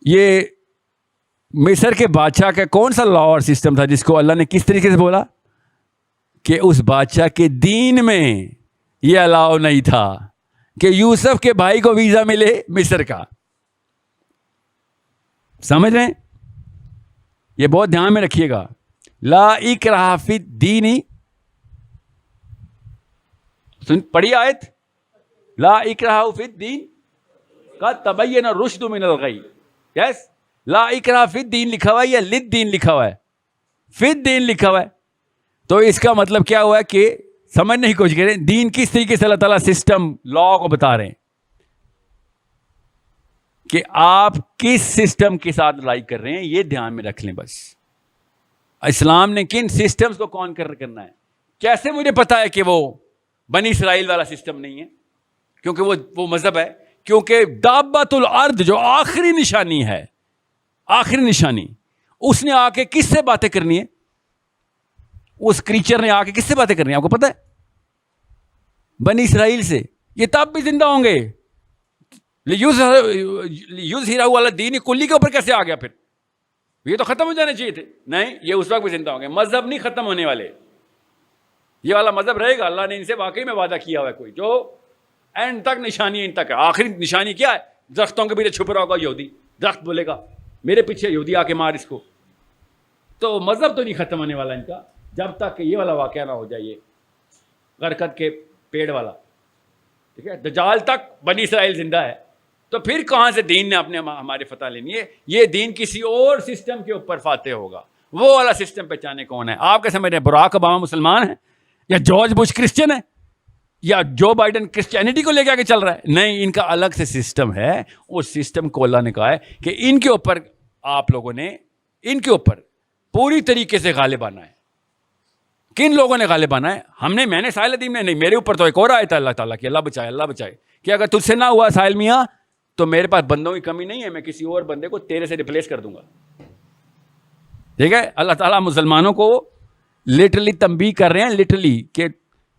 یہ مصر کے بادشاہ کا کون سا لا اور سسٹم تھا جس کو اللہ نے کس طریقے سے بولا کہ اس بادشاہ کے دین میں یہ الاؤ نہیں تھا کہ یوسف کے بھائی کو ویزا ملے مصر کا. سمجھ رہے ہیں؟ یہ بہت دھیان میں رکھیے گا. لا اکراہ فی الدین، پڑھی آیت، لا اکراہ فی الدین قد تبین الرشد من الغی. یس، لا اکراہ فی الدین لکھا ہوا ہے یا للدین لکھا ہوا ہے؟ فی الدین لکھا ہوا ہے. تو اس کا مطلب کیا ہوا ہے کہ سمجھنے کی کوشش کریں دین کس طریقے سے اللہ تعالیٰ سسٹم لا کو بتا رہے ہیں کہ آپ کس سسٹم کے ساتھ لڑائی کر رہے ہیں. یہ دھیان میں رکھ لیں بس. اسلام نے کن سسٹمز کو کانکر کرنا ہے. کیسے مجھے پتا ہے کہ وہ بنی اسرائیل والا سسٹم نہیں ہے؟ کیونکہ وہ مذہب ہے. کیونکہ دابۃ الارض جو آخری نشانی ہے، آخری نشانی، اس نے آ کے کس سے باتیں کرنی ہے؟ اس کریچر نے آ کے کس سے باتیں کرنی ہے؟ آپ کو پتا ہے؟ بنی اسرائیل سے. یہ تب بھی زندہ ہوں گے. یظہرہ علی الدین کلی کے اوپر کیسے آ گیا پھر؟ یہ تو ختم ہو جانے چاہیے تھے. نہیں، یہ اس وقت بھی زندہ ہوں گے. مذہب نہیں ختم ہونے والے، یہ والا مذہب رہے گا. اللہ نے ان سے واقعی میں وعدہ کیا ہوا ہے کوئی جو اینڈ تک نشانی، ان تک ہے. آخری نشانی کیا ہے؟ درختوں کے پیچھے چھپ رہا ہوگا یہودی. درخت بولے گا میرے پیچھے یہودی آ کے مار اس کو. تو مذہب تو نہیں ختم ہونے والا ان کا جب تک کہ یہ والا واقعہ نہ ہو جائے، یہ غرقد کے پیڑ والا. ٹھیک ہے، دجال تک بنی اسرائیل زندہ ہے. تو پھر کہاں سے دین نے اپنے ہمارے فتح لینی ہے؟ یہ دین کسی اور سسٹم کے اوپر فاتح ہوگا. وہ والا سسٹم پہچانے کون ہے؟ آپ کیا سمجھ رہے ہیں براک اوباما مسلمان ہے یا جارج بش کرسچن ہے یا جو بائیڈن کرسچینٹی کو لے کے آگے چل رہا ہے؟ نہیں، ان کا الگ سے سسٹم ہے. اس سسٹم کو اللہ نے کہا ہے کہ ان کے اوپر آپ لوگوں نے ان کے اوپر پوری طریقے سے غالب آنا ہے. کن لوگوں نے غالب آنا ہے؟ میں نے ساحل ادیم نے نہیں. میرے اوپر تو ایک اور آیا تھا اللہ تعالیٰ کی، اللہ بچائے اللہ بچائے، کہ اگر تجھ سے نہ ہوا ساحل میاں تو میرے پاس بندوں کی کمی نہیں ہے، میں کسی اور بندے کو تیرے سے ریپلیس کر دوں گا. ٹھیک ہے، اللہ تعالیٰ مسلمانوں کو لٹرلی تنبیہ کر رہے ہیں، لٹرلی، کہ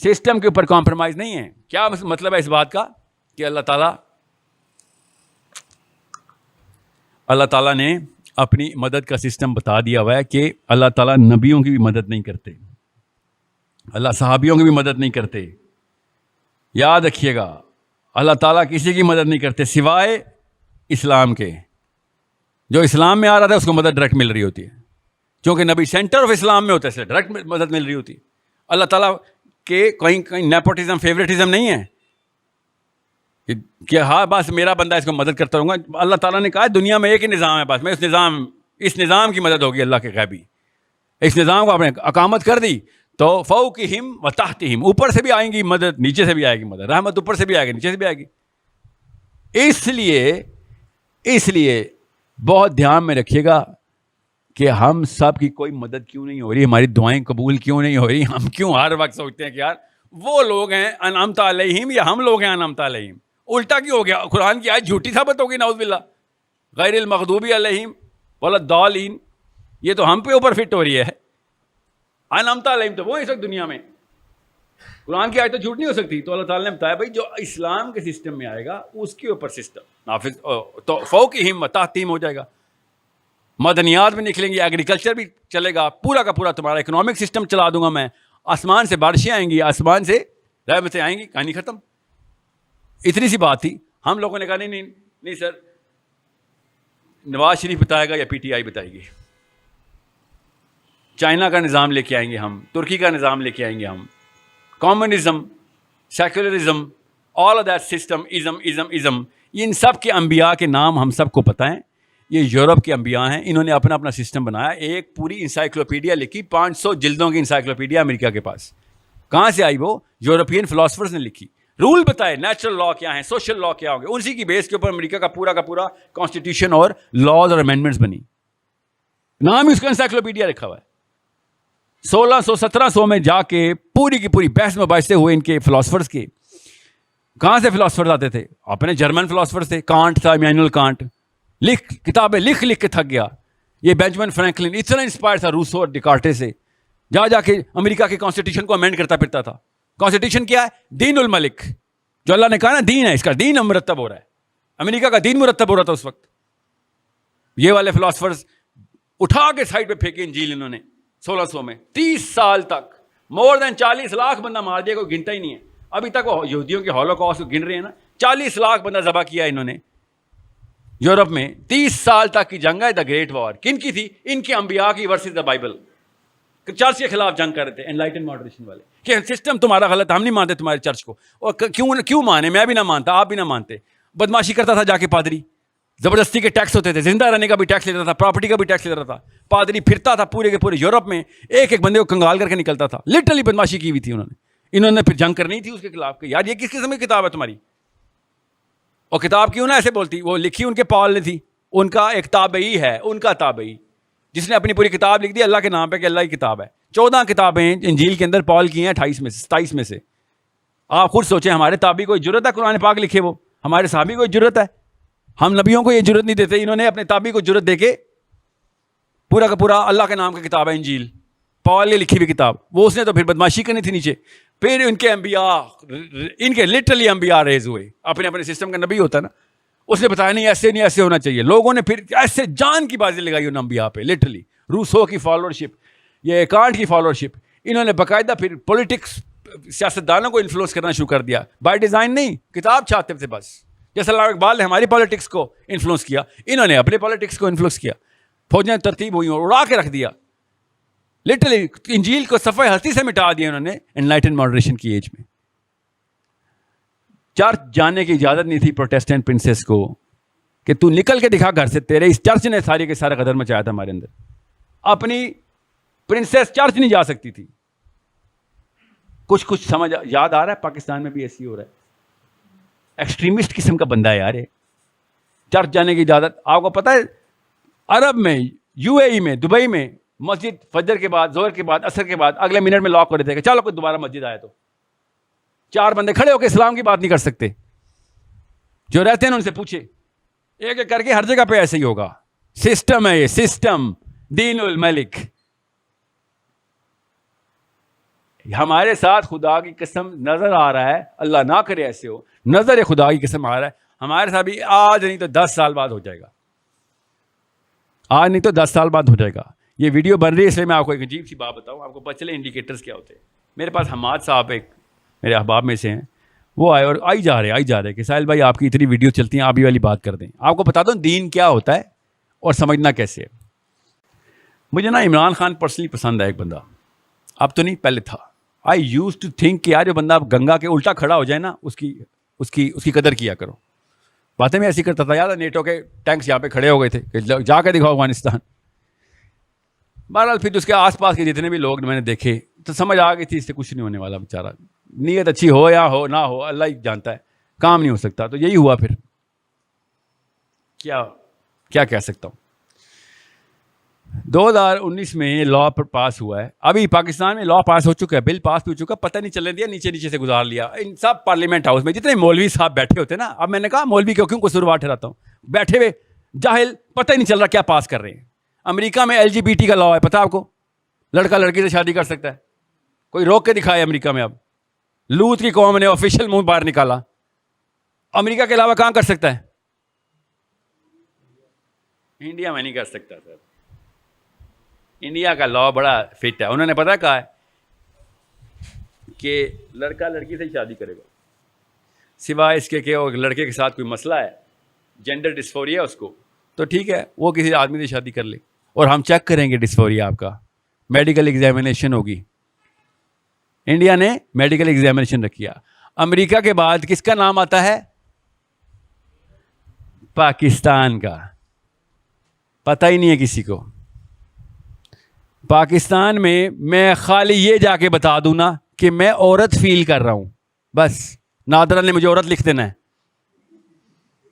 سسٹم کے اوپر کمپرومائز نہیں ہے. کیا مطلب ہے اس بات کا؟ کہ اللہ تعالیٰ نے اپنی مدد کا سسٹم بتا دیا ہوا ہے کہ اللہ تعالیٰ نبیوں کی بھی مدد نہیں کرتے، اللہ صحابیوں کی بھی مدد نہیں کرتے. یاد رکھیے گا، اللہ تعالیٰ کسی کی مدد نہیں کرتے سوائے اسلام کے. جو اسلام میں آ رہا تھا اس کو مدد ڈائریکٹ مل رہی ہوتی ہے، کیونکہ نبی سینٹر آف اسلام میں ہوتا ہے، ڈائریکٹ مدد مل رہی ہوتی ہے. اللہ تعالیٰ کہ کہیں نیپوٹزم فیوریٹزم نہیں ہے کہ ہاں بس میرا بندہ اس کو مدد کرتا رہوں گا. اللہ تعالیٰ نے کہا دنیا میں ایک ہی نظام ہے، بس میں اس نظام کی مدد ہوگی. اللہ کے غیبی اس نظام کو آپ نے اقامت کر دی تو فوقہم و تحتہم، اوپر سے بھی آئیں گی مدد، نیچے سے بھی آئے گی مدد. رحمت اوپر سے بھی آئے گی، نیچے سے بھی آئے گی. اس لیے بہت دھیان میں رکھیے گا کہ ہم سب کی کوئی مدد کیوں نہیں ہو رہی، ہماری دعائیں قبول کیوں نہیں ہو رہی. ہم کیوں ہر وقت سوچتے ہیں کہ یار وہ لوگ ہیں انعمت علیہم یا ہم لوگ ہیں انعمت علیہم؟ الٹا کیوں ہو گیا؟ قرآن کی آیت جھوٹی ثابت ہوگی نعوذ باللہ. غیر المغضوب علیہم ولا الضالین، یہ تو ہم پہ اوپر فٹ ہو رہی ہے. انعمت علیہم تو وہ اس وقت دنیا میں، قرآن کی آیت تو جھوٹ نہیں ہو سکتی. تو اللہ تعالیٰ نے بتایا بھائی جو اسلام کے سسٹم میں آئے گا اس کے اوپر سسٹم نافذ تو فوقہم و تحتہم ہو جائے گا. مدنیات بھی نکلیں گی، ایگریکلچر بھی چلے گا، پورا کا پورا تمہارا اکنامک سسٹم چلا دوں گا میں. آسمان سے بارشیں آئیں گی، آسمان سے رحمتیں آئیں گی. کہانی ختم. اتنی سی بات تھی. ہم لوگوں نے کہا نہیں سر، نواز شریف بتائے گا یا پی ٹی آئی بتائے گی. چائنا کا نظام لے کے آئیں گے ہم، ترکی کا نظام لے کے آئیں گے ہم، communism, secularism, all of that system, ism. ان سب کے انبیاء کے نام ہم سب کو پتہ ہیں. یہ یورپ کے انبیاء ہیں، انہوں نے اپنا اپنا سسٹم بنایا. ایک پوری انسائکلوپیڈیا لکھی، 500 جلدوں کی انسائکلوپیڈیا امریکہ کے پاس. کہاں سے آئی وہ؟ یورپین فلاسفرز نے لکھی. رول بتائے نیچرل لا کیا ہیں، سوشل لا کیا ہوں گے. اسی کی بیس کے اوپر امریکہ کا پورا کانسٹیٹیوشن اور لاز اور امینڈمنٹس بنی. نام ہی اس کا انسائکلوپیڈیا رکھا ہوا ہے. 1600-1700 میں جا کے پوری کی پوری بحث مباحثے ہوئے ان کے فلاسفرز کے. کہاں سے فلاسفرز آتے تھے؟ اپنے جرمن فلاسفرز تھے. کانٹ تھا، ایمانوئل کانٹ، کتابیں لکھ کے تھک گیا. یہ بینجمن فرینکلن اتنا انسپائر تھا روسو اور ڈیکارٹے سے، جا کے امریکہ کے کانسٹیٹیوشن کو امینڈ کرتا پھرتا تھا. کانسٹیٹیوشن کیا ہے؟ دین الملک. جو اللہ نے کہا نا دین ہے، اس کا دین مرتب ہو رہا ہے. امریکہ کا دین مرتب ہو رہا تھا اس وقت. یہ والے فلاسفرز اٹھا کے سائڈ پہ پھینکے انجیل انہوں نے 1600 میں. 30 سال تک مور دین 40 لاکھ بندہ مار دیا, کوئی گنتا ہی نہیں ہے ابھی تک. وہ یہودیوں کے ہولوکاسٹ کو گن رہے ہیں نا, 40 لاکھ بندہ ذبح کیا انہوں نے یورپ میں. 30 سال تک کی جنگ ہے دا گریٹ وار. کن کی تھی؟ ان کے انبیاء کی ورسز دا بائبل. چرچ کے خلاف جنگ کر رہے تھے انلائٹن ماڈریشن والے کہ سسٹم تمہارا غلط, ہم نہیں مانتے تمہارے چرچ کو. اور کیوں مانے؟ میں بھی نہ مانتا, آپ بھی نہ مانتے. بدماشی کرتا تھا جا کے پادری, زبردستی کے ٹیکس ہوتے تھے, زندہ رہنے کا بھی ٹیکس لیتا تھا, پراپرٹی کا بھی ٹیکس لیتا تھا. پادری پھرتا تھا پورے کے پورے یورپ میں, ایک ایک بندے کو کنگال کر کے نکلتا تھا. لٹرلی بدماشی کی ہوئی تھی انہوں نے پھر جنگ کرنی تھی اس کے خلاف کہ یار یہ کس قسم کی کتاب ہے تمہاری. اور کتاب کیوں نہ ایسے بولتی, وہ لکھی ان کے پال نے تھی, ان کا ایک تابعی ہے, ان کا تابعی جس نے اپنی پوری کتاب لکھ دی اللہ کے نام پہ کہ اللہ کی کتاب ہے. 14 کتابیں انجیل کے اندر پال کی ہیں 28 میں سے 27 میں سے. آپ خود سوچیں, ہمارے تابعی کو جرت ہے قرآن پاک لکھے, وہ ہمارے صحابی کو جرت ہے. ہم نبیوں کو یہ جرت نہیں دیتے, انہوں نے اپنے تابعی کو جرت دے کے پورا کا پورا اللہ کے نام کی کتاب ہے انجیل, پال نے لکھی ہوئی کتاب. وہ اس نے تو پھر بدماشی کرنی تھی نیچے. پھر ان کے انبیاء, ان کے لٹرلی انبیاء ریز ہوئے. اپنے اپنے سسٹم کا نبی ہوتا ہے نا, اس نے بتایا نہیں ایسے ہونا چاہیے. لوگوں نے پھر ایسے جان کی بازی لگائی ان انبیاء پہ. لٹرلی روسو کی فالوورشپ, یہ کانٹ کی فالوورشپ, انہوں نے باقاعدہ پھر پولیٹکس سیاستدانوں کو انفلوئنس کرنا شروع کر دیا. بائی ڈیزائن نہیں, کتاب چھاپتے تھے بس. جیسے علامہ اقبال نے ہماری پالیٹکس کو انفلوئنس کیا, انہوں نے اپنے پالیٹکس کو انفلوئنس کیا. فوجیں ترتیب ہوئی اور اڑا کے رکھ دیا. لٹرلی انجیل کو صفحہ ہستی سے مٹا دیا انہوں نے انلائٹن ماڈریشن کی ایج میں. چرچ جانے کی اجازت نہیں تھی پروٹیسٹنٹ پرنسس کو کہ تو نکل کے دکھا گھر سے, تیرے اس چرچ نے سارے کے سارا قدر مچایا تھا ہمارے اندر. اپنی پرنسس چرچ نہیں جا سکتی تھی. کچھ سمجھ یاد آ رہا ہے پاکستان میں بھی ایسی ہو رہا ہے. ایکسٹریمسٹ قسم کا بندہ ہے یار یہ. چرچ جانے کی اجازت, آپ کو پتہ ہے عرب میں, یو اے ای میں, دبئی میں مسجد فجر کے بعد, ظہر کے بعد, عصر کے بعد اگلے منٹ میں لاک کر دیتے کہ چلو کوئی دوبارہ مسجد آئے تو 4 بندے کھڑے ہو کے اسلام کی بات نہیں کر سکتے. جو رہتے ہیں ان سے پوچھے, ایک ایک کر کے ہر جگہ پہ ایسے ہی ہوگا. سسٹم ہے یہ, سسٹم دین الملک. ہمارے ساتھ خدا کی قسم نظر آ رہا ہے, اللہ نہ کرے ایسے ہو, نظر خدا کی قسم آ رہا ہے ہمارے ساتھ بھی. آج نہیں تو 10 سال بعد ہو جائے گا, آج نہیں تو 10 سال بعد ہو جائے گا. یہ ویڈیو بن رہی ہے اس لیے میں آپ کو ایک عجیب سی بات بتاؤں, آپ کو پتہ چلے انڈیکیٹرز کیا ہوتے ہیں. میرے پاس حماد صاحب ایک میرے احباب میں سے ہیں, وہ آئے اور آئی جا رہے کہ ساحل بھائی آپ کی اتنی ویڈیو چلتی ہیں, آپ یہ والی بات کر دیں. آپ کو بتاتا ہوں دین کیا ہوتا ہے اور سمجھنا کیسے ہے. مجھے نا عمران خان پرسنلی پسند ہے ایک بندہ, اب تو نہیں پہلے تھا. آئی یوز ٹو تھنک کہ یار جو بندہ گنگا کے الٹا کھڑا ہو جائے نا, اس کی قدر کیا کرو. باتیں میں ایسی کرتا تھا, یاد ہے نیٹو کے ٹینکس یہاں پہ کھڑے ہو گئے تھے کہ جا کے دکھاؤ افغانستان. بہرحال پھر اس کے آس پاس کے جتنے بھی لوگ میں نے دیکھے تو سمجھ آ گئی تھی اس سے کچھ نہیں ہونے والا. بیچارہ نیت اچھی ہو یا ہو نہ ہو, اللہ ہی جانتا ہے, کام نہیں ہو سکتا. تو یہی ہوا. پھر کیا کہہ سکتا ہوں. 2019 میں لا پاس ہوا ہے. ابھی پاکستان میں لا پاس ہو چکا ہے, بل پاس ہو چکا, پتہ نہیں چلنے دیا, نیچے سے گزار لیا. ان سب پارلیمنٹ ہاؤس میں جتنے مولوی صاحب بیٹھے ہوتے ہیں نا, اب میں نے کہا مولوی کو کیوں قصوروار ٹھہراتا ہوں, بیٹھے ہوئے جاہل, پتہ ہی نہیں چل رہا کیا پاس کر رہے ہیں. امریکہ میں LGBT کا لا ہے, پتہ آپ کو, لڑکا لڑکی سے شادی کر سکتا ہے. کوئی روک کے دکھائے امریکہ میں. اب لوت کی قوم نے آفیشیل منہ باہر نکالا. امریکہ کے علاوہ کہاں کر سکتا ہے؟ انڈیا میں نہیں کر سکتا سر. انڈیا کا لا بڑا فٹ ہے. انہوں نے پتہ کہا ہے کہ لڑکا لڑکی سے شادی کرے گا, سوائے اس کے کہ وہ لڑکے کے ساتھ کوئی مسئلہ ہے, جینڈر ڈسفوریا اس کو, تو ٹھیک ہے وہ کسی آدمی سے شادی کر لے, اور ہم چیک کریں گے ڈسفوریا آپ کا, میڈیکل ایگزامینیشن ہوگی. انڈیا نے میڈیکل ایگزامینیشن رکھیا. امریکہ کے بعد کس کا نام آتا ہے؟ پاکستان کا. پتہ ہی نہیں ہے کسی کو. پاکستان میں خالی یہ جا کے بتا دوں نا کہ میں عورت فیل کر رہا ہوں, بس نادرا نے مجھے عورت لکھ دینا ہے,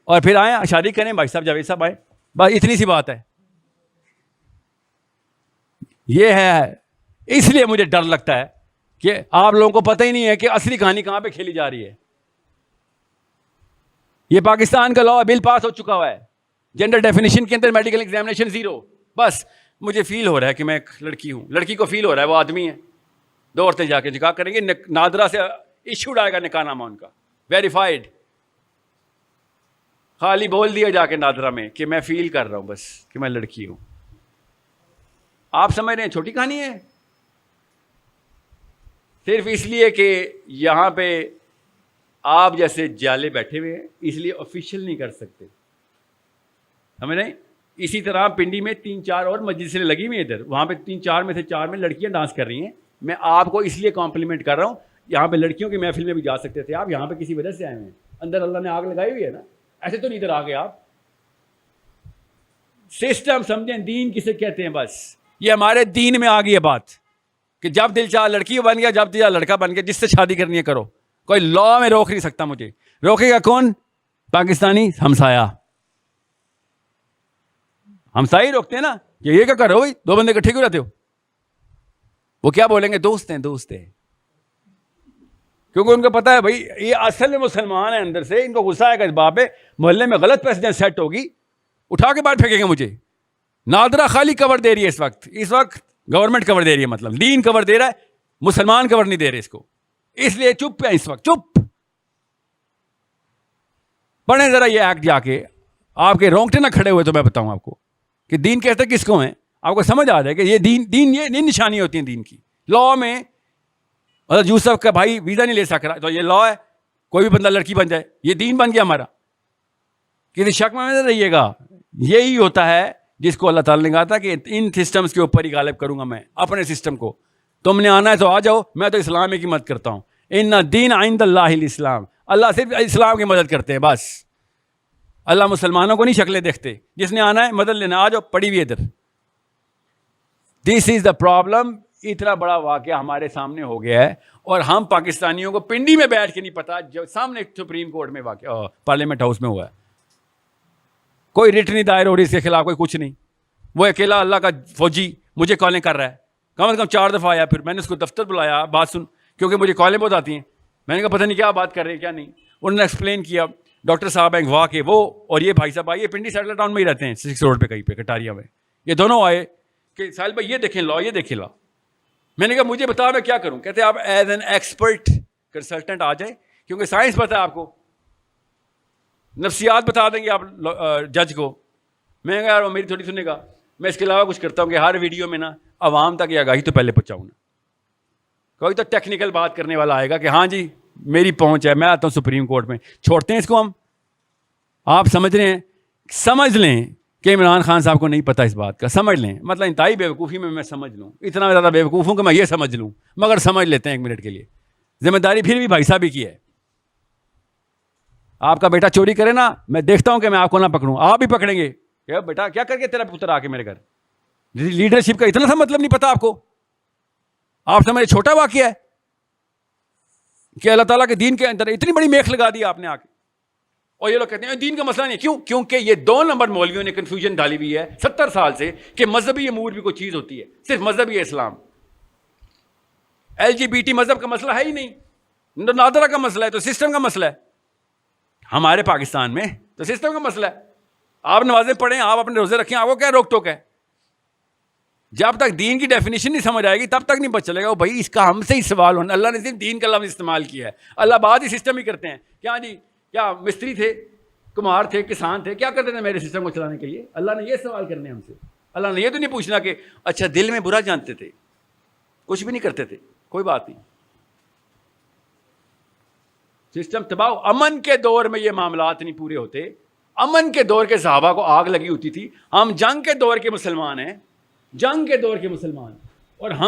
اور پھر آئیں شادی کریں بھائی صاحب, جاوید صاحب آئیں, بس اتنی سی بات ہے. یہ ہے. اس لیے مجھے ڈر لگتا ہے کہ آپ لوگوں کو پتہ ہی نہیں ہے کہ اصلی کہانی کہاں پہ کھیلی جا رہی ہے. یہ پاکستان کا لا بل پاس ہو چکا ہوا ہے, جینڈر ڈیفینیشن کے اندر میڈیکل ایگزامینیشن 0. بس مجھے فیل ہو رہا ہے کہ میں ایک لڑکی ہوں, لڑکی کو فیل ہو رہا ہے وہ آدمی ہے, 2 عورتیں جا کے نکاح کریں گے, نادرا سے ایشوڈ آئے گا نکاح نامہ ان کا, ویریفائڈ. خالی بول دیا جا کے نادرا میں کہ میں فیل کر رہا ہوں بس کہ میں لڑکی ہوں. آپ سمجھ رہے ہیں چھوٹی کہانی ہے؟ صرف اس لیے کہ یہاں پہ آپ جیسے جالے بیٹھے ہوئے ہیں اس لیے آفیشیل نہیں کر سکتے, سمجھ رہے ہیں؟ اسی طرح پنڈی میں 3-4 اور مجلسیں لگی ہوئی ہیں ادھر, وہاں پہ 3-4 میں سے 4 میں لڑکیاں ڈانس کر رہی ہیں. میں آپ کو اس لیے کمپلیمنٹ کر رہا ہوں, یہاں پہ لڑکیوں کی محفل میں بھی جا سکتے تھے آپ, یہاں پہ کسی وجہ سے آئے ہیں, اندر اللہ نے آگ لگائی ہوئی ہے نا, ایسے تو نہیں ادھر آ گئے آپ. سسٹم سمجھیں, دین کسے کہتے ہیں, بس یہ ہمارے دین میں آ گئی ہے بات کہ جب دل چاہ لڑکی بن گیا, جب دل چاہ لڑکا بن گیا, جس سے شادی کرنی ہے کرو, کوئی لا میں روک نہیں سکتا مجھے. روکے گا کون؟ پاکستانی ہمسایا, ہمسائے روکتے ہیں نا کہ یہ کیا کر رہے ہو بھائی, 2 بندے اکٹھے کیوں رہتے ہو؟ وہ کیا بولیں گے؟ دوست ہیں, دوست ہیں, کیونکہ ان کو پتا ہے بھائی یہ اصل میں مسلمان ہیں اندر سے, ان کو غصہ آئے گا اس بات پہ, محلے میں غلط پیسے سیٹ ہوگی, اٹھا کے باہر پھینکیں گے مجھے. نادرا خالی کور دے رہی ہے اس وقت گورنمنٹ کور دے رہی ہے, مطلب دین کور دے رہا ہے, مسلمان کور نہیں دے رہے اس کو, اس لیے چپ ہے اس وقت, چپ. پڑھیں ذرا یہ ایکٹ جا کے, آپ کے رونگٹے نہ کھڑے ہوئے تو میں بتاؤں آپ کو کہ دین کہتے کس کو ہیں, آپ کو سمجھ آ جائے کہ یہ دین یہ نشانی ہوتی ہیں دین کی. لا میں حضرت یوسف کا بھائی ویزا نہیں لے سک رہا تو یہ لا ہے, کوئی بھی بندہ لڑکی بن جائے, یہ دین بن گیا ہمارا. کسی شک میں نہ رہیے گا, یہی ہوتا ہے جس کو اللہ تعالیٰ نے کہا تھا کہ ان سسٹمز کے اوپر ہی غالب کروں گا میں اپنے سسٹم کو. تم نے آنا ہے تو آ جاؤ, میں تو اسلام کی مدد کرتا ہوں. ان دین عند اللہ الاسلام, اللہ صرف اسلام کی مدد کرتے ہیں بس. اللہ مسلمانوں کو نہیں شکلیں دیکھتے, جس نے آنا ہے مدد لینا, آ جاؤ, پڑی ہوئی ادھر. دس از دا پرابلم. اتنا بڑا واقعہ ہمارے سامنے ہو گیا ہے اور ہم پاکستانیوں کو پنڈی میں بیٹھ کے نہیں پتا, جو سامنے سپریم کورٹ میں واقعہ پارلیمنٹ ہاؤس میں ہوا ہے, کوئی ریٹ نہیں دائر ہو رہی اس کے خلاف, کوئی کچھ نہیں. وہ اکیلا اللہ کا فوجی مجھے کالیں کر رہا ہے, کم از کم 4 دفعہ آیا. پھر میں نے اس کو دفتر بلایا, بات سن, کیونکہ مجھے کالیں بہت آتی ہیں. میں نے کہا پتہ نہیں کیا بات کر رہے ہیں کیا نہیں. انہوں نے ایکسپلین کیا, ڈاکٹر صاحب ہیں واہ کے وہ, اور یہ بھائی صاحب آئیے, پنڈی سیٹل ٹاؤن میں ہی رہتے ہیں, 6 روڈ پہ کہیں پہ کٹاریا میں. یہ دونوں آئے کہ ساحل بھائی یہ دیکھیں لا, یہ دیکھیں لا. میں نے کہا مجھے بتا میں کیا کروں. کہتے آپ ایز این ایکسپرٹ کنسلٹنٹ آ جائیں, کیونکہ سائنس پتہ ہے آپ کو, نفسیات بتا دیں گے آپ جج کو. میں نے کہا یار وہ میری تھوڑی سنے گا, میں اس کے علاوہ کچھ کرتا ہوں کہ ہر ویڈیو میں نا عوام تک یہ آگاہی تو پہلے پہنچاؤں نا. کوئی تو ٹیکنیکل بات کرنے والا آئے گا کہ ہاں جی میری پہنچ ہے, میں آتا ہوں سپریم کورٹ میں. چھوڑتے ہیں اس کو ہم. آپ سمجھ رہے ہیں, سمجھ لیں کہ عمران خان صاحب کو نہیں پتہ اس بات کا, سمجھ لیں. مطلب انتہائی بیوقوفی میں سمجھ لوں, اتنا زیادہ بیوقوف ہوں کہ میں یہ سمجھ لوں, مگر سمجھ لیتے ہیں 1 منٹ کے لیے. ذمہ داری پھر بھی بھائی صاحب ہی کی ہے. آپ کا بیٹا چوری کرے نا, میں دیکھتا ہوں کہ میں آپ کو نہ پکڑوں, آپ بھی پکڑیں گے. کہ بیٹا کیا کر کے تیرا پتر آ کے میرے گھر, لیڈرشپ کا اتنا سا مطلب نہیں پتا آپ کو. آپ سمجھے چھوٹا واقعہ ہے کہ اللہ تعالیٰ کے دین کے اندر اتنی بڑی میخ لگا دی آپ نے آ کے. اور یہ لوگ کہتے ہیں دین کا مسئلہ نہیں. کیوں؟ کیونکہ یہ 2 نمبر مولویوں نے کنفیوژن ڈالی ہوئی ہے 70 سال سے کہ مذہبی امور بھی کوئی چیز ہوتی ہے, صرف مذہبی اسلام. LGBT مذہب کا مسئلہ ہے ہی نہیں, نادرا کا مسئلہ ہے تو سسٹم کا مسئلہ ہے. ہمارے پاکستان میں تو سسٹم کا مسئلہ ہے. آپ نمازیں پڑھیں, آپ اپنے روزے رکھیں, آپ کو کیا روک ٹوک ہے؟ جب تک دین کی ڈیفینیشن نہیں سمجھ آئے گی تب تک نہیں پتہ چلے گا. بھائی اس کا ہم سے ہی سوال ہونا, اللہ نے صرف دین کا لفظ استعمال کیا ہے, اللہ بعد ہی سسٹم ہی کرتے ہیں. کیا جی کیا مستری تھے, کمہار تھے, کسان تھے, کیا کرتے تھے میرے سسٹم کو چلانے کے لیے؟ اللہ نے یہ سوال کرنے ہم سے. اللہ نے یہ تو نہیں پوچھنا کہ اچھا دل میں برا جانتے تھے, کچھ بھی نہیں کرتے تھے, کوئی بات نہیں. سسٹم تباہ. امن کے دور میں یہ معاملات نہیں پورے ہوتے. امن کے دور کے صحابہ کو آگ لگی ہوتی تھی. ہم جنگ کے دور کے مسلمان ہیں, جنگ کے دور کے مسلمان, اور ہم